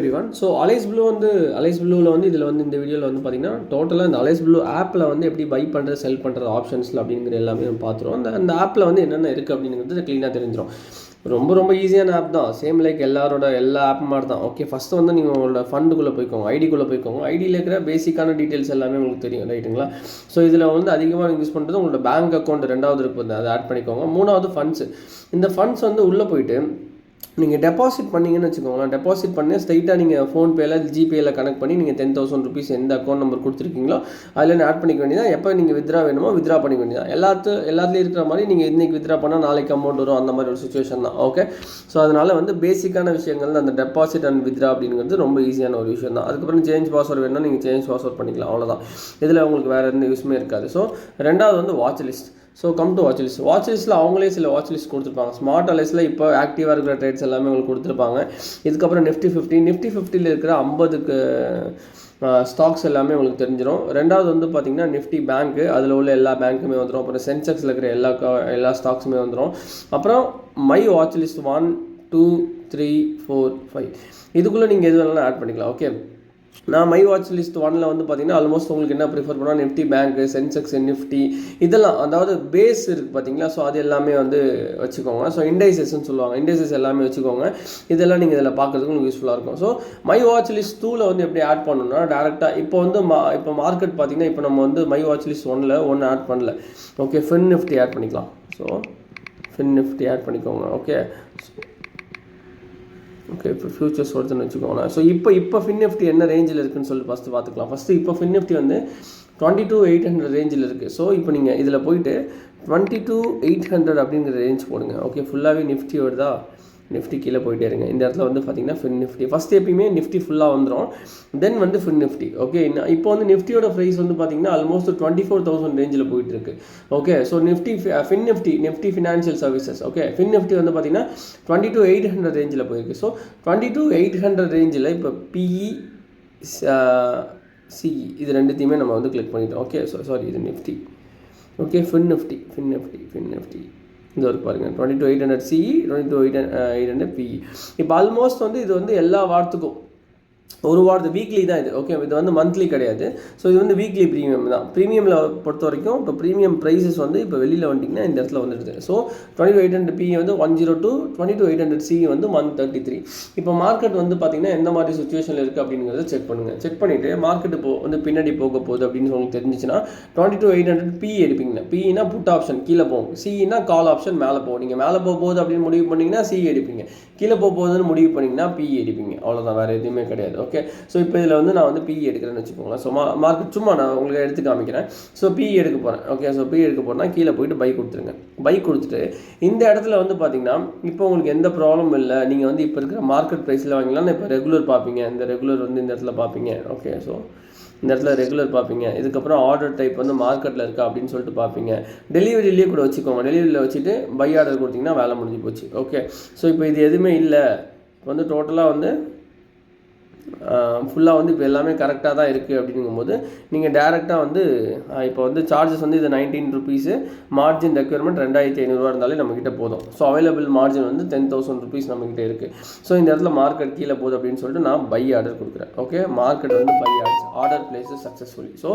Everyone. So Alice ப்ளூவில் வந்து இதில் வந்து இந்த வீடியோவில் வந்து பார்த்தீங்கன்னா டோட்டலாக இந்த அலைஸ் ப்ளூ ஆப்பில் வந்து எப்படி பை பண்ணுறது செல் பண்ணுறது ஆப்ஷன்ஸில் அப்படிங்கிற எல்லாமே நம்ம பார்த்துருவோம். அந்த ஆப்பில் வந்து என்னென்ன இருக்குது அப்படிங்கிறது க்ளீனாக தெரிஞ்சிடும். ரொம்ப ஈஸியான ஆப் தான். சேம் லைக் எல்லா ஆப் மாதிரி தான். ஓகே, ஃபஸ்ட்டு வந்து நீங்கள் உங்களோட ஃபண்டுக்குள்ளே போய்க்கோங்க, ஐடிக்குள்ளே போய்க்கோங்க. ஐடியில் இருக்கிற பேசிக்கான டீட்டெயில்ஸ் எல்லாமே உங்களுக்கு தெரியும், ரைட்டுங்களா? ஸோ இதில் வந்து அதிகமாக யூஸ் பண்ணுறது உங்களோட பேங்க் அக்கௌண்ட் ரெண்டாவது இருக்குது, அதை ஆட் பண்ணிக்கோங்க. மூணாவது ஃபண்ட்ஸு. இந்த ஃபண்ட்ஸ் வந்து உள்ளே போயிட்டு நீங்கள் டெபாசிட் பண்ணிங்கன்னு வச்சுக்கோங்களேன். டெபாசிட் பண்ணி ஸ்ட்ரைட்டாக நீங்கள் ஃபோன்பேயில் ஜிபேயில் கனெக்ட் பண்ணி நீங்கள் 10,000 ருபீஸ் எந்த அக்கௌண்ட் நம்பர் கொடுத்துருக்கீங்களோ அதில் ஆட் பண்ணிக்க வேண்டியதான். எப்போ நீங்கள் வித்ரா வேணுமோ வித்ரா பண்ணிக்க வேண்டியதான். எல்லாத்துலேயும் இருக்கிற மாதிரி நீங்கள் இன்றைக்கி வித்ரா பண்ணால் நாளைக்கு அமௌண்ட் வரும், அந்த மாதிரி ஒரு சுச்சுவேஷன் தான். ஓகே, ஸோ அதனால் வந்து பேசிக்கான விஷயங்கள் அந்த டெபாசிட் அண்ட் வித்ரா அப்படிங்கிறது ரொம்ப ஈஸியான ஒரு விஷயம் தான். அதுக்கப்புறம் சேஞ்ச் பாஸ்வேர்டு வேணும்னா நீங்கள் சேஞ்ச் பாஸ்வேர்ட் பண்ணிக்கலாம், அவ்வளோதான். இதில் உங்களுக்கு வேறு எந்த யூஸுமே இருக்காது. ஸோ ரெண்டாவது வந்து watch list. So come to watch லிஸ்ட்டில் அவங்களே சில வாட்ச் லிஸ்ட் கொடுத்துருப்பாங்க. ஸ்மார்ட் அலைஸில் இப்போ ஆக்டிவாக இருக்கிற ட்ரேட்ஸ் எல்லாமே உங்களுக்கு கொடுத்துருப்பாங்க. இதுக்கப்புறம் நிஃப்டி 50 இருக்கிற 50 ஸ்டாக்ஸ் எல்லாமே உங்களுக்கு தெரிஞ்சிடும். ரெண்டாவது வந்து பார்த்திங்கன்னா நிஃப்டி பேங்க்கு, அதில் உள்ள எல்லா பேங்க்குமே வந்துடும். அப்புறம் சென்செக்ஸில் இருக்கிற எல்லா ஸ்டாக்ஸுமே வந்துடும். அப்புறம் மை வாட்ச் லிஸ்ட் 1, 2, 3, 4, 5 இதுக்குள்ளே நீங்கள் எது வேணாலும் ஆட் பண்ணிக்கலாம். ஓகே, நான் மை வாட்ச் லிஸ்ட் 1 வந்து பார்த்தீங்கன்னா ஆல்மோஸ்ட் உங்களுக்கு என்ன ப்ரிஃபர் பண்ணால் நிஃப்டி பேங்க்கு, சென்செக்ஸ், நிஃப்டி இதெல்லாம், அதாவது பேஸ் இருக்குது பார்த்தீங்களா? ஸோ அது எல்லாமே வந்து வச்சுக்கோங்க. ஸோ இண்டைசஸ்ன்னு சொல்லுவாங்க, இண்டைசஸ் எல்லாமே வச்சுக்கோங்க. இதெல்லாம் நீங்கள் இதில் பார்க்குறதுக்கு உங்களுக்கு யூஸ்ஃபுல்லாக இருக்கும். ஸோ மை வாட்ச் லிஸ்ட் 2 வந்து எப்படி ஆட் பண்ணணும்னா டேரெக்டாக இப்போ வந்து இப்போ மார்க்கெட் பார்த்தீங்கன்னா இப்போ நம்ம வந்து மை வாட்ச் லிஸ்ட் 1 ஆட் பண்ணல. ஓகே, ஃபின் நிஃப்டி ஆட் பண்ணிக்கலாம். ஸோ ஃபின் நிஃப்டி ஆட் பண்ணிக்கோங்க. ஓகே, இப்போ ஃபியூச்சர்ஸ் வருதுன்னு வச்சுக்கோங்களேன். ஸோ இப்போ ஃபின் நிஃப்டி என்ன ரேஞ்சில் இருக்குதுன்னு சொல்லி ஃபஸ்ட்டு பார்த்துக்கலாம். ஃபஸ்ட்டு இப்போ ஃபின் நிஃப்டி வந்து 22,800 ரேஞ்சில் இருக்குது. ஸோ இப்போ நீங்கள் இதில் போயிட்டு 22,800 அப்படிங்கிற ரேஞ்ச் போடுங்க. ஓகே, ஃபுல்லாகவே நிஃப்டி வருதா? நிஃப்டி கீழே போயிட்டே இருங்க. இந்த இடத்துல வந்து பார்த்தீங்கன்னா ஃபின் நிஃப்டி ஃபஸ்ட்டு எப்பயுமே நிஃப்டி ஃபுல்லாக வந்துடும், தென் வந்து ஃபின் நிஃப்டி. ஓகே, இப்போ வந்து நிஃப்டியோட ப்ரைஸ் வந்து பார்த்தீங்கன்னா ஆல்மோஸ்ட் 24,000 ரேஞ்சில் போயிட்டு இருக்கு. Okay, so Nifty financial services. Okay, fin Nifty வந்து பார்த்தீங்கன்னா 22,800 ரேஞ்சில் போயிருக்கு. ஸோ 22,800 ரேஞ்சில் இப்போ பிஇ சிஇ இது ரெண்டுத்தையுமே நம்ம வந்து கிளிக் பண்ணிட்டோம். ஓகே, சாரி இது நிஃப்டி. ஓகே, ஃபின் நிஃப்டி இந்த ஒரு பாருங்கள் 22,800 சிஇ, 22,800 பிஇ. இப்போ ஆல்மோஸ்ட் வந்து இது வந்து எல்லா வாரத்துக்கும் ஒரு வாரத்து வீக்லி தான் இது. ஓகே, இது வந்து மந்த்லி கிடையாது. ஸோ இது வந்து வீக்லி ப்ரீமியம் தான். ப்ரீமியமில் பொறுத்த வரைக்கும் இப்போ ப்ரீமியம் ப்ரைஸஸ் வந்து இப்போ வெளியில் வந்துட்டிங்கன்னா இந்த இடத்துல வந்துடுது. ஸோ 22,800 பிஇ வந்து 102, 22,800 சிஇ வந்து 133. இப்போ மார்க்கெட் வந்து பார்த்திங்கன்னா எந்த மாதிரி சுச்சுவேஷனில் இருக்குது அப்படிங்கிறத செக் பண்ணுங்கள். செக் பண்ணிவிட்டு மார்க்கெட் வந்து பின்னாடி போக போகுது அப்படின்னு உங்களுக்கு தெரிஞ்சிச்சுன்னா 22,800 பிஇ எடுப்பீங்க. பிஇனா புட் ஆப்ஷன் கீழே போகும், சிஇனா கால் ஆப்ஷன் மேலே போகும். நீங்கள் மேலே போக போகுது அப்படின்னு முடிவு பண்ணிங்கன்னா சிஇ எடுப்பீங்க, கீழே போக போகுதுன்னு முடிவு பண்ணிங்கன்னா பிஇ எடுப்பீங்க. அவ்வளோதான், வேறு எதுவுமே கிடையாது. ஓகே, ஸோ இப்போ இதில் வந்து நான் வந்து பிஇ எடுக்கிறேன்னு வச்சுக்கோங்களேன். ஸோ மார்க்கெட் சும்மா நான் உங்களுக்கு எடுத்து காமிக்கிறேன். ஸோ பிஇ எடுக்க போகிறேன். ஓகே, ஸோ பிஇ எடுக்க போகிறேன்னா கீழே போயிட்டு பை கொடுத்துருங்க. பை கொடுத்துட்டு இந்த இடத்துல வந்து பார்த்தீங்கன்னா இப்போ உங்களுக்கு எந்த ப்ராப்ளமும் இல்லை. நீங்கள் வந்து இப்போ இருக்கிற மார்க்கெட் ப்ரைஸில் வாங்கிக்கலாம். இப்போ ரெகுலர் பார்ப்பீங்க, இந்த ரெகுலர் வந்து இந்த இடத்துல பார்ப்பீங்க. ஓகே, ஸோ இந்த இடத்துல ரெகுலர் பார்ப்பீங்க. இதுக்கப்புறம் ஆர்டர் டைப் வந்து மார்க்கெட்டில் இருக்கா அப்படின்னு சொல்லிட்டு பார்ப்பீங்க. டெலிவரியிலேயே கூட வச்சுக்கோங்க. டெலிவரியில் வச்சுட்டு பை ஆர்டர் கொடுத்தீங்கன்னா வேலை முடிஞ்சு போச்சு. ஓகே, ஸோ இப்போ இது எதுவுமே இல்லை. இப்போ வந்து டோட்டலாக வந்து ஃபுல்லாக வந்து இப்போ எல்லாமே கரெக்டாக தான் இருக்குது அப்படிங்கும்போது நீங்கள் டேரெக்டாக வந்து இப்போ வந்து சார்ஜஸ் வந்து இது 19 ருபீஸு, மார்ஜின் ரெக்யர்மெண்ட் 2,500 இருந்தாலே நம்மக்கிட்ட போதும். ஸோ அவைலபிள் மார்ஜின் வந்து 10,000 ருபீஸ் நம்மக்கிட்ட இருக்குது. ஸோ இந்த இடத்துல மார்க்கெட் கீழே போகுது அப்படின்னு சொல்லிட்டு நான் பை ஆர்டர் கொடுக்குறேன். ஓகே, மார்க்கெட் வந்து buy order places successfully. So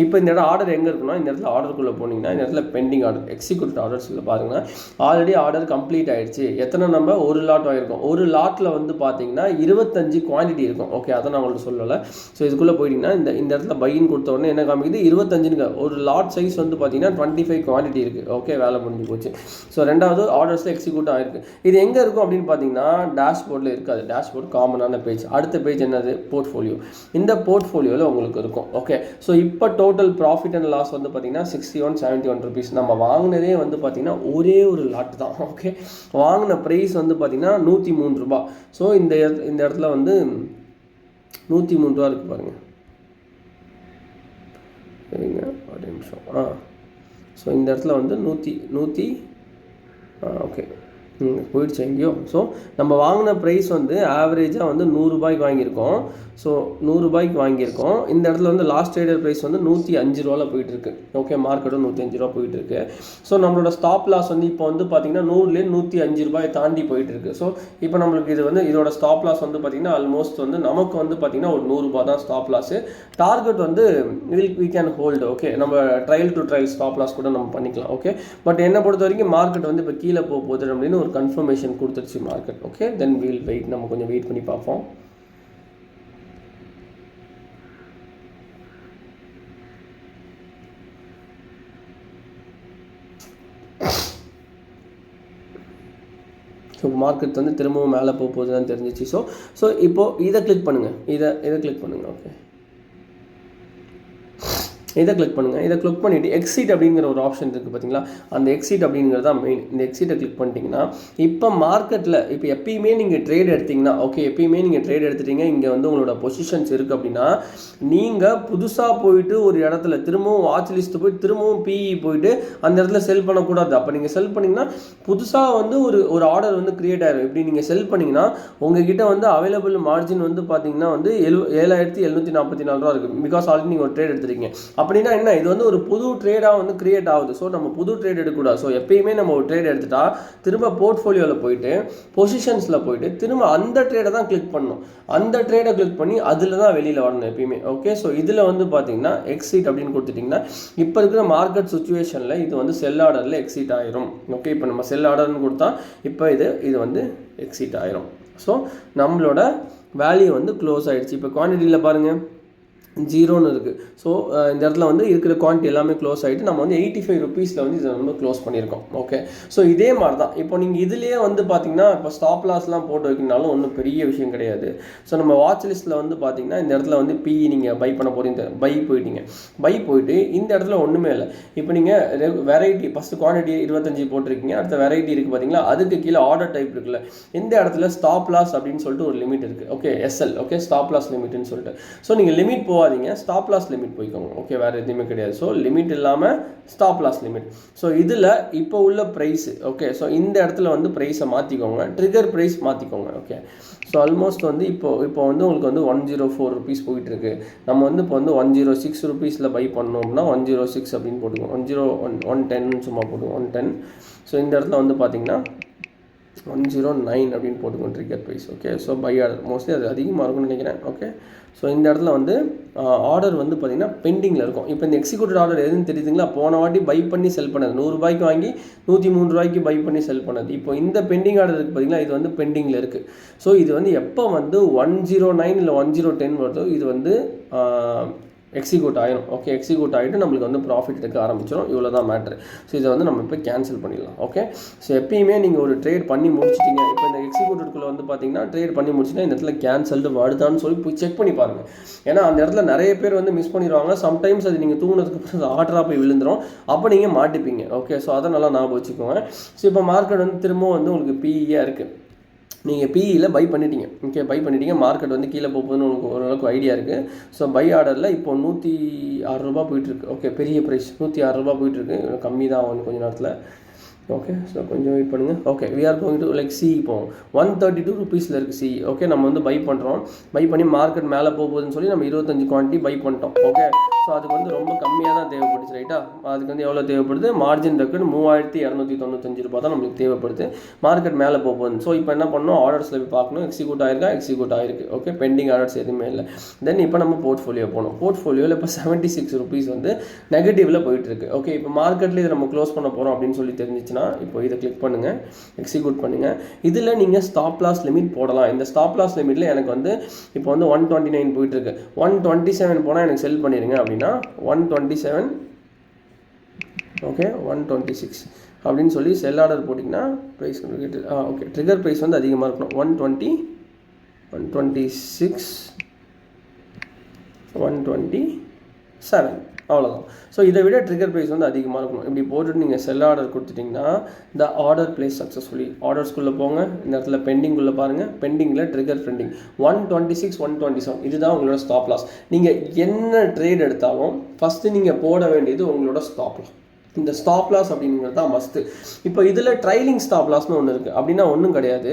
இப்போ இந்த இடம் ஆர்டர் எங்கே இருக்குன்னா இந்த இடத்துல ஆர்டருக்குள்ளே போனீங்கன்னா இந்த இடத்துல பெண்டிங் ஆர்டர், எக்ஸிக்யூட் ஆர்டர்ஸில் பாருங்கள். ஆல்ரெடி ஆர்டர் கம்ப்ளீட் ஆகிடுச்சு. எத்தனை நம்ம ஒரு லாட் வாங்கியிருக்கோம். ஒரு லாட்டில் வந்து பார்த்தீங்கன்னா 25 குவான்டிட்டி இருக்கும். ஓகே, அதை நான் உங்களுக்கு சொல்லலை. ஸோ இதுக்குள்ளே போயிட்டீங்கன்னா இந்த இடத்துல பையின்னு கொடுத்த உடனே என்ன காமிக்குது 25. ஒரு லாட் சைஸ் வந்து பார்த்தீங்கன்னா 25 குவான்டிட்டி இருக்குது. ஓகே, வேலை முடிஞ்சு போச்சு. ஸோ ரெண்டாவது ஆர்டர்ஸில் எக்ஸிக்யூட் ஆகிருக்கு. இது எங்கே இருக்கும் அப்படின்னு பார்த்தீங்கன்னா டேஷ்போர்டில் இருக்காது. டேஷ்போர்ட் காமனான பேஜ். அடுத்த பேஜ் என்னது, போர்ட்ஃபோலியோ. இந்த போர்ட்ஃபோலியோவில் உங்களுக்கு இருக்கும். ஓகே, ஸோ இப்போ டோட்டல் ப்ராஃபிட் அண்ட் லாஸ் வந்து பார்த்தீங்கன்னா 6171 ருபீஸ். நம்ம வாங்கினதே வந்து பார்த்தீங்கன்னா ஒரே ஒரு லாட் தான். ஓகே, வாங்கின ப்ரைஸ் வந்து பார்த்தீங்கன்னா 103 ரூபா. ஸோ இந்த இடத்துல வந்து 103 ரூபா இருக்குது பாருங்கள். சரிங்க, ஒரு நிமிஷம். ஸோ இந்த இடத்துல வந்து ஓகே போயிடுச்சு எங்கேயோ. ஸோ நம்ம வாங்கின ப்ரைஸ் வந்து ஆவரேஜாக வந்து 100 ரூபாய்க்கு வாங்கியிருக்கோம். ஸோ 100 ரூபாய்க்கு வாங்கியிருக்கோம். இந்த இடத்துல வந்து லாஸ்ட் ட்ரேடர் ப்ரைஸ் வந்து 105 ரூபாவில் போயிட்டுருக்கு. ஓகே, மார்க்கெட்டும் 105 ரூபா போயிட்டுருக்கு. ஸோ நம்மளோட ஸ்டாப் லாஸ் வந்து இப்போ வந்து பார்த்திங்கன்னா 100லேருந்து 105 ரூபாயை தாண்டி போயிட்டுருக்கு. ஸோ இப்போ நம்மளுக்கு இது வந்து இதோட ஸ்டாப் லாஸ் வந்து பார்த்திங்கன்னா ஆல்மோஸ்ட் வந்து நமக்கு வந்து பார்த்திங்கன்னா ஒரு 100 ரூபா தான் ஸ்டாப் லாஸு. டார்கெட் வந்து வி கேன் ஹோல்டு. ஓகே, நம்ம trail to trail stop loss கூட நம்ம பண்ணிக்கலாம். ஓகே, பட் என்னை பொறுத்த வரைக்கும் மார்க்கெட் வந்து இப்போ கீழே போகுது அப்படின்னு ஒரு கன்ஃபர்மேஷன் கொடுத்துருச்சு மார்க்கெட். ஓகே, தென் வீல் வெயிட், நம்ம கொஞ்சம் வெயிட் பண்ணி பார்ப்போம். ஸோ மார்க்கெட் வந்து திரும்பவும் மேலே போகுதுன்னு தெரிஞ்சிச்சு. ஸோ இப்போது இதை கிளிக் பண்ணுங்கள், இதை கிளிக் பண்ணுங்கள். ஓகே, இதை கிளிக் பண்ணுங்கள். இதை கிளிக் பண்ணிவிட்டு எக்ஸிட் அப்படிங்கிற ஒரு ஆப்ஷன் இருக்குது பார்த்தீங்களா, அந்த எக்ஸிட் அப்படிங்கிறது தான் மெயின். இந்த எக்ஸிட்டை கிளிக் பண்ணிட்டீங்கன்னா இப்போ மார்க்கெட்டில் இப்போ எப்பயுமே நீங்கள் ட்ரேட் எடுத்திங்கன்னா, ஓகே, எப்பயுமே நீங்கள் ட்ரேட் எடுத்துட்டீங்க, இங்கே வந்து உங்களோட பொசிஷன்ஸ் இருக்குது அப்படின்னா, நீங்கள் புதுசாக போயிட்டு ஒரு இடத்துல திரும்பவும் வாட்ச் லிஸ்ட்டு போய் திரும்பவும் பிஇ போயிட்டு அந்த இடத்துல செல் பண்ணக்கூடாது. அப்போ நீங்கள் செல் பண்ணிங்கன்னா புதுசாக வந்து ஒரு ஆர்டர் வந்து க்ரியேட் ஆகிடும். இப்படி நீங்கள் செல் பண்ணிங்கன்னா உங்ககிட்ட வந்து அவைலபிள் மார்ஜின் வந்து பார்த்தீங்கன்னா வந்து 7744 ரூபா இருக்குது. பிகாஸ் ஆல்ரெடி நீங்கள் ஒரு ட்ரேட் எடுத்துருக்கீங்க. அப்படின்னா என்ன, இது வந்து ஒரு புது ட்ரேடாக வந்து கிரியேட் ஆகுது. ஸோ நம்ம புது ட்ரேட் எடுக்கக்கூடாது. ஸோ எப்பயுமே நம்ம ஒரு ட்ரேட் எடுத்துட்டா திரும்ப போர்ட்ஃபோலியோவில் போயிட்டு பொசிஷன்ஸில் போயிட்டு திரும்ப அந்த ட்ரேடை தான் கிளிக் பண்ணணும். அந்த ட்ரேடை கிளிக் பண்ணி அதில் தான் வெளியில் வரணும் எப்பயுமே. ஓகே, ஸோ இதில் வந்து பார்த்தீங்கன்னா எக்ஸிட் அப்படின்னு கொடுத்துட்டிங்கன்னா இப்போ இருக்கிற மார்க்கெட் சுச்சுவேஷனில் இது வந்து செல் ஆர்டரில் எக்ஸிட் ஆயிரும். ஓகே, இப்போ நம்ம செல் ஆர்டர்னு கொடுத்தா இப்போ இது வந்து எக்ஸிட் ஆயிரும். ஸோ நம்மளோட வேல்யூ வந்து க்ளோஸ் ஆகிடுச்சு. இப்போ குவான்டிட்டியில் பாருங்கள் 0ன்னு இருக்குது. ஸோ இந்த இடத்துல வந்து இருக்கிற குவான்டிட்டி எல்லாமே க்ளோஸ் ஆகிட்டு நம்ம வந்து 85 ருபீஸில் வந்து இதை வந்து க்ளோஸ் பண்ணியிருக்கோம். ஓகே, ஸோ இதே மாதிரி தான் இப்போ நீங்கள் இதுலேயே வந்து பார்த்தீங்கன்னா இப்போ ஸ்டாப் லாஸ்லாம் போட்டு வைக்கணும்னாலும் ஒன்றும் பெரிய விஷயம் கிடையாது. ஸோ நம்ம வாட்ச் லிஸ்ட்டில் வந்து பார்த்தீங்கன்னா இந்த இடத்துல வந்து பிஇ நீங்கள் பை பண்ண போகிறீங்க, பை போயிட்டு இந்த இடத்துல ஒன்றுமே இல்லை. இப்போ நீங்கள் வெரைட்டி ஃபஸ்ட்டு குவான்டிட்டி 25 போட்டிருக்கீங்க, அடுத்த வெரைட்டி இருக்குது பார்த்தீங்களா, அதுக்கு கீழே ஆர்டர் டைப் இருக்குல்ல, இந்த இடத்துல ஸ்டாப் லாஸ் அப்படின்னு சொல்லிட்டு ஒரு லிமிட் இருக்குது. Okay, SL, okay, stop loss லிமிட்னு சொல்லிட்டு. ஸோ நீங்கள் லிமிட் போகாதீங்க, ஸ்டாப் லாஸ் லிமிட் போய்க்கோங்க. ஓகே, வேறு எதுவுமே கிடையாது. ஸோ லிமிட் இல்லாமல் ஸ்டாப் லாஸ் லிமிட். ஸோ இதில் இப்போ உள்ள ப்ரைஸு, ஓகே, ஸோ இந்த இடத்துல வந்து ப்ரைஸை மாற்றிக்கோங்க, ட்ரிகர் ப்ரைஸ் மாற்றிக்கோங்க. ஓகே, ஸோ ஆல்மோஸ்ட் வந்து இப்போ வந்து உங்களுக்கு வந்து 104 ருபீஸ் போயிட்டுருக்கு. நம்ம வந்து இப்போ வந்து 106 ருபீஸில் பை பண்ணோம் அப்படின்னா 106 அப்படின்னு போட்டுக்கோங்க, 110 சும்மா போட்டுக்கோங்க, 110. ஸோ இந்த இடத்துல வந்து பார்த்தீங்கன்னா 109 அப்படின்னு போட்டுக்கோங்க trigger price. Okay, so buy order mostly அது அதிகமாக இருக்கும்னு நினைக்கிறேன். ஓகே, ஸோ இந்த இடத்துல வந்து ஆர்டர் வந்து பார்த்திங்கன்னா பெண்டிங்கில் இருக்கும். இப்போ இந்த எக்ஸிக்யூட்டட் ஆர்டர் எதுன்னு தெரியுதுங்களா, போன வாட்டி பை பண்ணி செல் பண்ணது 100 ரூபாய்க்கு வாங்கி 103 ரூபாய்க்கு பை பண்ணி செல் பண்ணது. இப்போ இந்த பெண்டிங் ஆர்டர் இருக்குது பார்த்திங்களா, இது வந்து பெண்டிங்கில் இருக்குது. ஸோ இது வந்து எப்போ வந்து 109 இல்லை 1010 வருதோ இது வந்து எக்ஸிக்யூட் ஆகிடும். ஓகே, எக்ஸிக்யூட் ஆகிட்டு நம்மளுக்கு வந்து ப்ராஃபிட் எடுக்க ஆரம்பிச்சிடும். இவ்வளோ தான் மேட்ரு. ஸோ இதை வந்து நம்ம இப்போ கேன்சல் பண்ணிடலாம். ஓகே, ஸோ எப்பயுமே நீங்கள் ஒரு ட்ரேட் பண்ணி முடிச்சிட்டிங்க, இப்போ இந்த எக்ஸிக்யூட்டட்குள்ளே வந்து பார்த்தீங்கன்னா ட்ரேட் பண்ணி முடிச்சுன்னா இந்த இடத்துல கேன்சல்டு வருதான்னு சொல்லி போய் செக் பண்ணி பாருங்கள். ஏன்னா அந்த இடத்துல நிறைய பேர் வந்து மிஸ் பண்ணிடுவாங்க. சம்டைம்ஸ் அது நீங்கள் தூங்கினதுக்கு அப்புறம் அது ஆர்டராக போய் விழுந்துடும், அப்போ நீங்கள் மாட்டிப்பீங்க. ஓகே, ஸோ அதை நல்லா ஞாபகம் வச்சுக்கோங்க. ஸோ இப்போ மார்க்கெட் வந்து திரும்பவும் வந்து உங்களுக்கு பிஇயாக இருக்குது, நீங்கள் பிஇயில் பை பண்ணிட்டீங்க. ஓகே, பை பண்ணிட்டீங்க, மார்க்கெட் வந்து கீழே போகுதுன்னு உங்களுக்கு ஓரளவுக்கு ஐடியா இருக்குது. ஸோ பை ஆர்டரில் இப்போ 106 ரூபா போயிட்டுருக்கு. ஓகே, பெரிய ப்ரைஸ் 106 ரூபா போயிட்டுருக்கு, கம்மி தான் ஆகும் கொஞ்சம் நேரத்தில். ஓகே, ஸோ கொஞ்சம் வெயிட் பண்ணுங்கள். Okay, we are going to like see, இப்போ 132 ருபீஸில் இருக்குது சி. ஓகே, நம்ம வந்து பை பண்ணுறோம், பை பண்ணி மார்க்கெட் மேலே போகுதுன்னு சொல்லி நம்ம 25 குவான்டிட்டி பை பண்ணிட்டோம். ஓகே, ஸோ அதுக்கு வந்து ரொம்ப கம்மியாக தான் தேவைப்படுச்சு, ரைட்டா. அதுக்கு வந்து எவ்வளோ தேவைப்படுது, மார்ஜின் இருக்குன்னு 3295 ரூபா தான் நம்மளுக்கு தேவைப்படுது, மார்க்கெட் மேலே போகுது. ஸோ இப்போ என்ன பண்ணணும், ஆர்டர்ஸில் போய் பார்க்கணும், எக்ஸிக்யூட் ஆயிருக்கு. ஓகே, பெண்டிங் ஆர்டர்ஸ் எதுவுமே இல்லை. தென் இப்போ நம்ம போர்ட்ஃபோலியோ போகணும். போர்ட்ஃபோலியோவில் இப்போ 76 ருபீஸ் வந்து நெகட்டிவில் போயிட்டுருக்கு. ஓகே, இப்போ மார்க்கெட்டில் இதை நம்ம க்ளோஸ் பண்ண போகிறோம் அப்படின்னு சொல்லி தெரிஞ்சிச்சுன்னா இப்போ இதை கிளிக் பண்ணுங்கள், எக்ஸிக்யூட் பண்ணுங்கள். இதில் நீங்கள் ஸ்டாப் லாஸ் லிமிட் போடலாம். இந்த ஸ்டாப் லாஸ் லிமிட்டில் எனக்கு வந்து இப்போ வந்து 129 போயிட்டுருக்கு, 127 போனால் எனக்கு செல் பண்ணிடுங்க அப்படின்னா 127, ஓகே 126 அப்படின்னு சொல்லி செல் ஆர்டர் போட்டிங்கன்னா ப்ரைஸ் ஓகே, ட்ரிகர் ப்ரைஸ் வந்து அதிகமாக இருக்கணும். 120, 126, 127, அவ்வளோதான். ஸோ இதை விட ட்ரிகர் ப்ரைஸ் வந்து அதிகமாக இருக்கணும். இப்படி போட்டுட்டு நீங்கள் செல் ஆர்டர் கொடுத்துட்டிங்கன்னா இந்த ஆர்டர் பிளேஸ் சக்ஸஸ்ஃபுல்லி. ஆர்டர்ஸ்குள்ளே போங்க, இந்த இடத்துல பெண்டிங்குள்ளே பாருங்கள், பெண்டிங்கில் ட்ரிகர் பெண்டிங் 126, 127 இதுதான் உங்களோட ஸ்டாப் லாஸ். நீங்கள் என்ன ட்ரேட் எடுத்தாலும் ஃபஸ்ட்டு நீங்கள் போட வேண்டியது உங்களோட ஸ்டாப் லாஸ். இந்த ஸ்டாப் லாஸ் அப்படிங்கிறது தான் மஸ்ட்டு. இப்போ இதில் ட்ரைலிங் ஸ்டாப் லாஸ்னு ஒன்று இருக்குது. அப்படின்னா ஒன்றும் கிடையாது.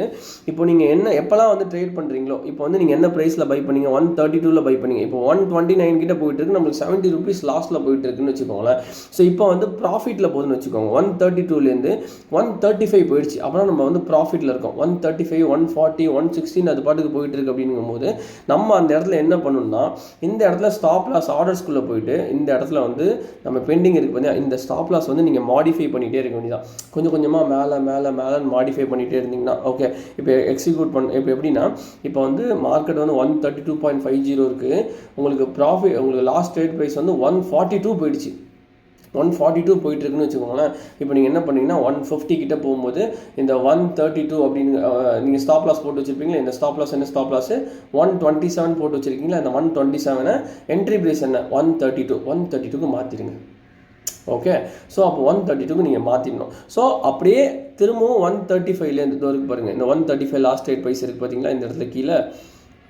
இப்போ நீங்கள் எப்போல்லாம் வந்து ட்ரேட் பண்ணுறீங்களோ, இப்போ வந்து நீங்கள் என்ன ப்ரைஸில் பை பண்ணீங்க, 132 பை பண்ணீங்க, இப்போ 129 கிட்ட போயிட்டு இருக்கு, நம்மளுக்கு 70 rupees லாஸ்ட்டில் போயிட்டு இருக்குன்னு வச்சுக்கோங்களேன். ஸோ இப்போ வந்து ப்ராஃபிட்டில் போகுதுன்னு வச்சுக்கோங்க. 132லேருந்து 135 போயிடுச்சு, அப்புறம் நம்ம வந்து ப்ராஃபிட்டில் இருக்கோம். 135, 140, 116 அது பாட்டுக்கு போயிட்டு இருக்கு. அப்படிங்கும்போது நம்ம அந்த இடத்துல என்ன பண்ணணும்னா, இந்த இடத்துல ஸ்டாப் லாஸ் ஆர்டர்ஸ்குள்ளே போயிட்டு இந்த இடத்துல வந்து நம்ம பெண்டிங் இருக்குது பார்த்தீங்கன்னா, இந்த ஸ்டாப் லாஸ் வந்து நீங்கள் மாடிஃபை பண்ணிகிட்டே இருக்க வேண்டியதான். கொஞ்சம் கொஞ்சமாக மேலே மாடிஃபை பண்ணிகிட்டே இருந்தீங்கன்னா ஓகே. இப்போ எக்ஸிக்யூட் இப்போ எப்படின்னா, இப்போ வந்து மார்க்கெட் வந்து 132.50 இருக்குது, உங்களுக்கு ப்ராஃபிட், உங்களுக்கு லாஸ்ட் ட்ரேட் ப்ரைஸ் வந்து 142 போயிடுச்சு. 142 போயிட்டு இருக்குன்னு வச்சுக்கோங்களேன். இப்போ நீங்கள் என்ன பண்ணீங்கன்னா 150 கிட்ட போகும்போது இந்த 132 அப்படின்னு நீங்கள் ஸ்டாப் லாஸ் போட்டு வச்சுருப்பீங்களா, இந்த ஸ்டாப் லாஸ் என்ன ஸ்டாப் லாஸ் 127 போட்டு வச்சுருக்கீங்களா, இந்த 127 என்ட்ரி ப்ரைஸ் என்ன 132க்கு மாற்றிடுங்க. ஓகே. ஸோ அப்போ 132க்கு நீங்கள் மாற்றிடணும். ஸோ அப்படியே திரும்பவும் 135லேருந்து இருக்கு பாருங்கள், இந்த 135 லாஸ்ட் ரேட் ப்ரைஸ் இருக்குது பார்த்தீங்களா, இந்த இடத்துல கீழே.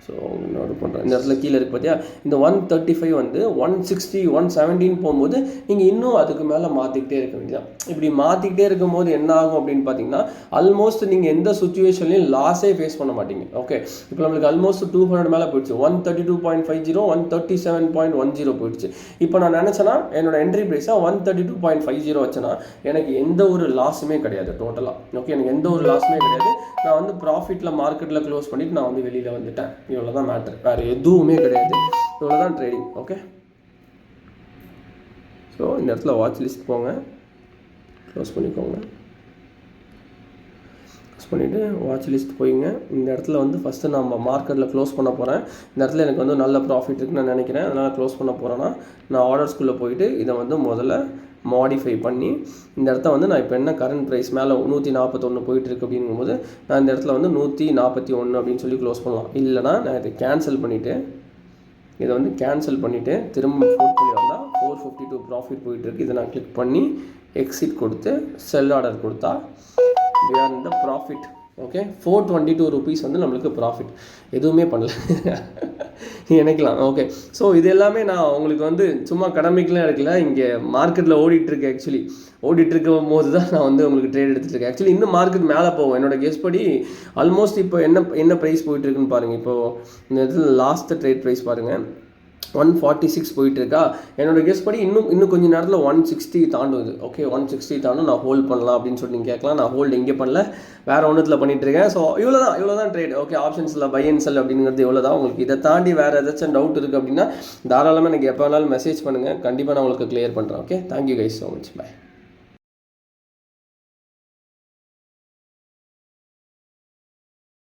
ஸோ நோட் பண்ணுறேன், இந்த இடத்துல கீழே இருக்குது பார்த்தியா, இந்த 135 வந்து 160, 117 போகும்போது நீங்கள் இன்னும் அதுக்கு மேலே மாற்றிக்கிட்டே இருக்க வேண்டியதான். இப்படி மாற்றிக்கிட்டே இருக்கும்போது என்ன ஆகும் அப்படின்னு பார்த்தீங்கன்னா, ஆல்மோஸ்ட் நீங்கள் எந்த சுச்சுவேஷன்லையும் லாஸே ஃபேஸ் பண்ண மாட்டீங்க. ஓகே. இப்போ நம்மளுக்கு ஆல்மோஸ்ட் 200 மேலே போயிடுச்சு, 132.50, 137.10 போயிடுச்சு. இப்போ நான் நினச்சேன்னா என்னோட என்ட்ரி ப்ரைஸாக 132.50 வச்சேன்னா எனக்கு எந்த ஒரு லாஸுமே கிடையாது டோட்டலாக. ஓகே, எனக்கு எந்த ஒரு லாஸுமே கிடையாது. நான் வந்து ப்ராஃபிட்டில் மார்க்கெட்டில் க்ளோஸ் பண்ணிவிட்டு நான் வந்து வெளியில் வந்துட்டேன். இவ்வளோ தான் மேட்ரு, வேறு எதுவுமே கிடையாது. இவ்வளோ தான் ட்ரேடிங். ஓகே. ஸோ இந்த இடத்துல வாட்ச் லிஸ்ட் போங்க, க்ளோஸ் பண்ணிக்கோங்க. க்ளோஸ் பண்ணிவிட்டு வாட்ச் லிஸ்ட் போயிங்க. இந்த இடத்துல வந்து ஃபஸ்ட்டு நம்ம மார்க்கெட்டில் க்ளோஸ் பண்ண போகிறேன். இந்த இடத்துல எனக்கு வந்து நல்ல ப்ராஃபிட் இருக்குன்னு நான் நினைக்கிறேன். அதனால் க்ளோஸ் பண்ண போகிறேன்னா நான் ஆர்டர்ஸ்குள்ளே போயிட்டு இதை வந்து முதல்ல மாடிஃபை பண்ணி இந்த இடத்த வந்து நான் இப்போ என்ன கரண்ட் ப்ரைஸ் மேலே 141 போயிட்டுருக்கு அப்படிங்கும்போது நான் இந்த இடத்துல வந்து 141 அப்படின்னு சொல்லி க்ளோஸ் பண்ணலாம். இல்லைனா நான் இதை கேன்சல் பண்ணிவிட்டு திரும்ப போர்ட்ஃபோலியோ வந்தால் 452 ப்ராஃபிட் போயிட்டுருக்கு. இதை நான் கிளிக் பண்ணி எக்ஸிட் கொடுத்து செல் ஆர்டர் கொடுத்தா we are in the profit. Okay, 422 rupees வந்து நம்மளுக்கு ப்ராஃபிட். எதுவுமே பண்ணல நினைக்கலாம். ஓகே. ஸோ இது எல்லாமே நான் உங்களுக்கு வந்து சும்மா கடமைக்கெலாம் எடுக்கல, இங்கே மார்க்கெட்டில் ஓடிட்டுருக்கு. ஆக்சுவலி ஓடிட்டுருக்கும் போது தான் நான் வந்து உங்களுக்கு ட்ரேட் எடுத்துகிட்ருக்கேன். ஆக்சுவலி இன்னும் மார்க்கெட் மேலே போகும். என்னோட கெஸ் படி ஆல்மோஸ்ட் இப்போ என்ன ப்ரைஸ் போயிட்டுருக்குன்னு பாருங்கள். இப்போது இந்த இடத்துல லாஸ்ட்டு ட்ரேட் ப்ரைஸ் பாருங்கள், 146 போயிட்டுருக்கா. என்னோட கெஸ் படி இன்னும் கொஞ்சம் நேரத்தில் 160 தாண்டுது. ஓகே, 160 தாண்டும் நான் ஹோல்ட் பண்ணலாம் அப்படின்னு சொல்லி நீங்கள் கேட்கலாம். நான் ஹோல்டு எங்கே பண்ணல, வேறு ஒன்றுத்தில் பண்ணிகிட்ருக்கேன். ஸோ இவ்வளோ தான் trade. Okay, ஆப்ஷன்ஸில் by and sell அப்படிங்கிறது இவ்வளோ தான். உங்களுக்கு இதை தாண்டி வேறு ஏதாச்சும் டவுட் இருக்குது அப்படின்னா தாராளமாக எனக்கு எப்போ வேணாலும் மெசேஜ் பண்ணுங்கள். கண்டிப்பாக நான் உங்களுக்கு கிளியர் பண்ணுறேன். Okay, thank you guys so much. By.